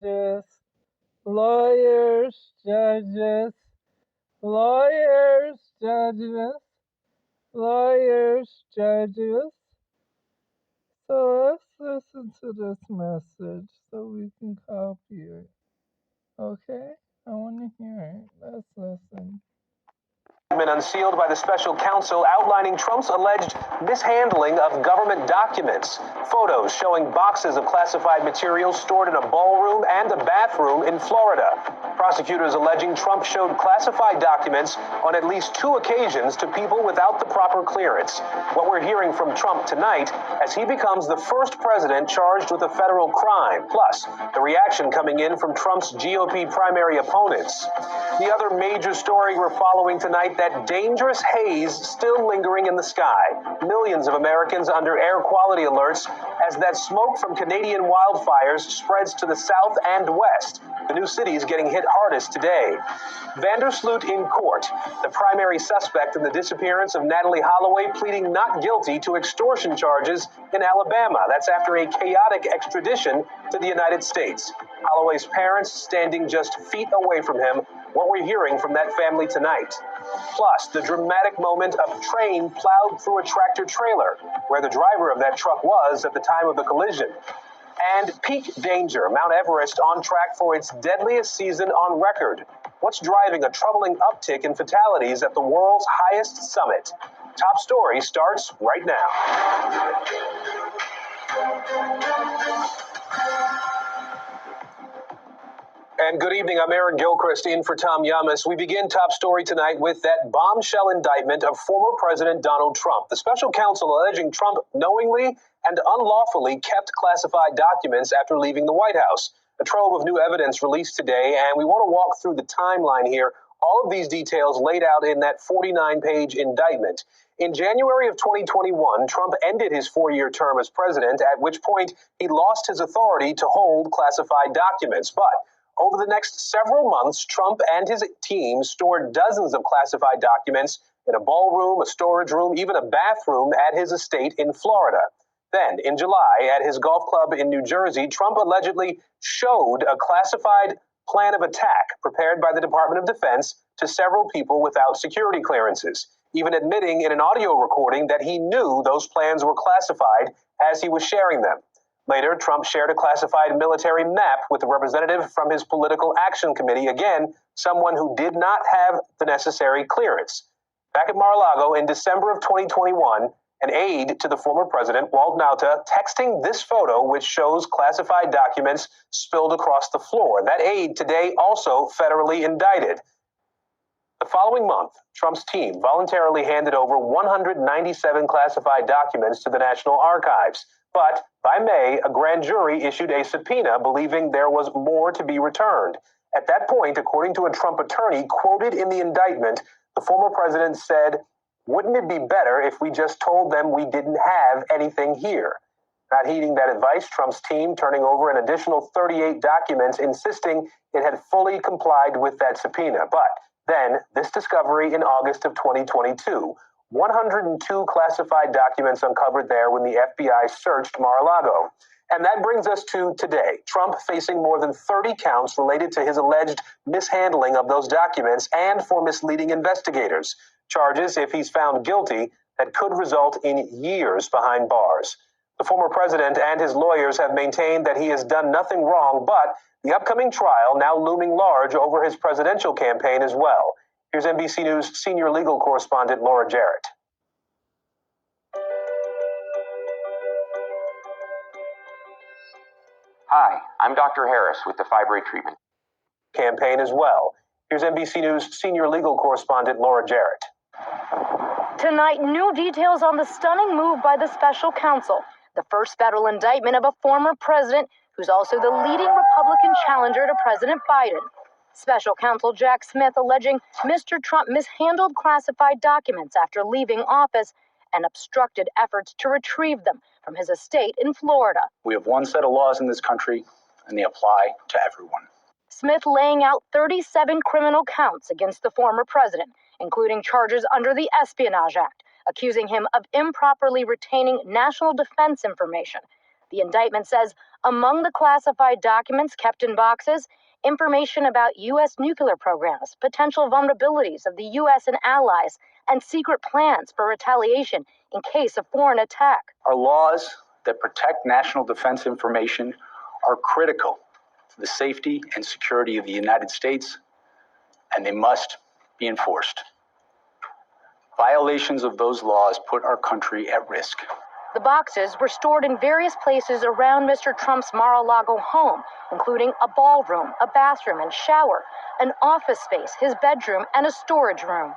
judges, lawyers, judges, lawyers, judges, lawyers, judges. So let's listen to this message so we can copy it. Okay? I want to hear it. Let's listen. Unsealed by the special counsel outlining Trump's alleged mishandling of government documents. Photos showing boxes of classified materials stored in a ballroom and a bathroom in Florida. Prosecutors alleging Trump showed classified documents on at least 2 occasions to people without the proper clearance. What we're hearing from Trump tonight as he becomes the first president charged with a federal crime, plus the reaction coming in from Trump's GOP primary opponents. The other major story we're following tonight, that dangerous haze still lingering in the sky. Millions of Americans under air quality alerts as that smoke from Canadian wildfires spreads to the south and west. The new cities getting hit hardest today. Vandersloot in court, the primary suspect in the disappearance of Natalee Holloway, pleading not guilty to extortion charges in Alabama. That's after a chaotic extradition to the United States. Holloway's parents standing just feet away from him. What we're hearing from that family tonight. Plus, the dramatic moment of train plowed through a tractor trailer, where the driver of that truck was at the time of the collision. And peak danger, Mount Everest on track for its deadliest season on record. What's driving a troubling uptick in fatalities at the world's highest summit? Top Story starts right now. And good evening, I'm Aaron Gilchrist in for Tom Yamas. We begin Top Story tonight with that bombshell indictment of former President Donald Trump. The special counsel alleging Trump knowingly and unlawfully kept classified documents after leaving the White House. A trove of new evidence released today, and we want to walk through the timeline here. All of these details laid out in that 49-page indictment. In January of 2021, Trump ended his 4-year term as president, at which point he lost his authority to hold classified documents. But over the next several months, Trump and his team stored dozens of classified documents in a ballroom, a storage room, even a bathroom at his estate in Florida. Then, in July, at his golf club in New Jersey, Trump allegedly showed a classified plan of attack prepared by the Department of Defense to several people without security clearances, even admitting in an audio recording that he knew those plans were classified as he was sharing them. Later, Trump shared a classified military map with a representative from his Political Action Committee, again, someone who did not have the necessary clearance. Back at Mar-a-Lago in December of 2021, an aide to the former president, Walt Nauta, texting this photo, which shows classified documents spilled across the floor. That aide today also federally indicted. The following month, Trump's team voluntarily handed over 197 classified documents to the National Archives. But by May, a grand jury issued a subpoena believing there was more to be returned. At that point, according to a Trump attorney quoted in the indictment, the former president said, "Wouldn't it be better if we just told them we didn't have anything here?" Not heeding that advice, Trump's team turning over an additional 38 documents, insisting it had fully complied with that subpoena. But then, this discovery in August of 2022, 102 classified documents uncovered there when the FBI searched Mar-a-Lago. And that brings us to today, Trump facing more than 30 counts related to his alleged mishandling of those documents and for misleading investigators. Charges, if he's found guilty, that could result in years behind bars. The former president and his lawyers have maintained that he has done nothing wrong, but the upcoming trial now looming large over his presidential campaign as well. Here's NBC News senior legal correspondent Laura Jarrett. Hi, I'm Dr. Harris with the Fibrate Treatment Campaign as well. Here's NBC News senior legal correspondent Laura Jarrett. Tonight, new details on the stunning move by the special counsel, the first federal indictment of a former president who's also the leading Republican challenger to President Biden. Special counsel Jack Smith alleging Mr. Trump mishandled classified documents after leaving office and obstructed efforts to retrieve them from his estate in Florida. We have one set of laws in this country, and they apply to everyone. Smith laying out 37 criminal counts against the former president, including charges under the Espionage Act, accusing him of improperly retaining national defense information. The indictment says among the classified documents kept in boxes, information about U.S. nuclear programs, potential vulnerabilities of the U.S. and allies, and secret plans for retaliation in case of foreign attack. Our laws that protect national defense information are critical to the safety and security of the United States, and they must be enforced. Violations of those laws put our country at risk. The boxes were stored in various places around Mr. Trump's Mar-a-Lago home, including a ballroom, a bathroom and shower, an office space, his bedroom, and a storage room.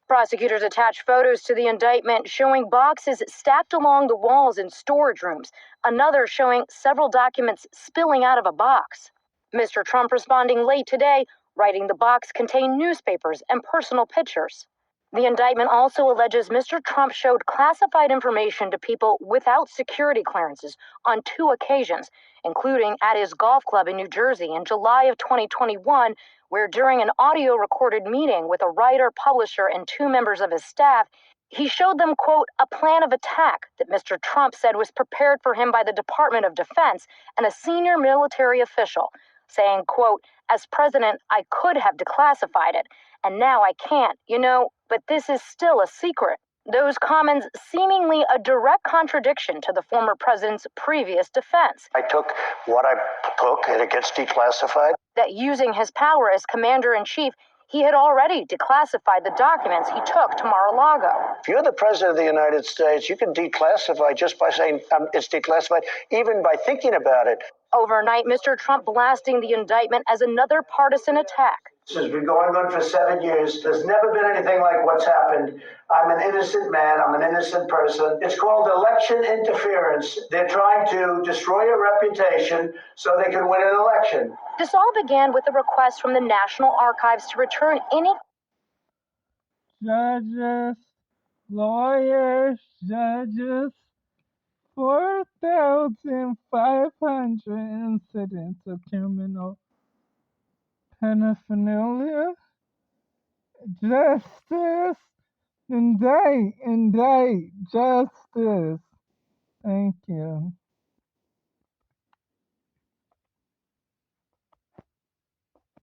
Prosecutors attached photos to the indictment showing boxes stacked along the walls in storage rooms, another showing several documents spilling out of a box. Mr. Trump responding late today, writing the box contained newspapers and personal pictures. The indictment also alleges Mr. Trump showed classified information to people without security clearances on 2 occasions, including at his golf club in New Jersey in July of 2021, where during an audio-recorded meeting with a writer, publisher, and 2 members of his staff, he showed them, quote, a plan of attack that Mr. Trump said was prepared for him by the Department of Defense and a senior military official, saying, quote, as president, I could have declassified it, and now I can't, but this is still a secret. Those comments seemingly a direct contradiction to the former president's previous defense. I took what I took and it gets declassified. That using his power as commander-in-chief, he had already declassified the documents he took to Mar-a-Lago. If you're the president of the United States, you can declassify just by saying it's declassified, even by thinking about it. Overnight, Mr. Trump blasting the indictment as another partisan attack. This has been going on for 7 years. There's never been anything like what's happened. I'm an innocent man. I'm an innocent person. It's called election interference. They're trying to destroy your reputation so they can win an election. This all began with a request from the National Archives to return any judges, lawyers, 4,500 incidents of criminal paraphernalia. Justice, indict, justice. Thank you.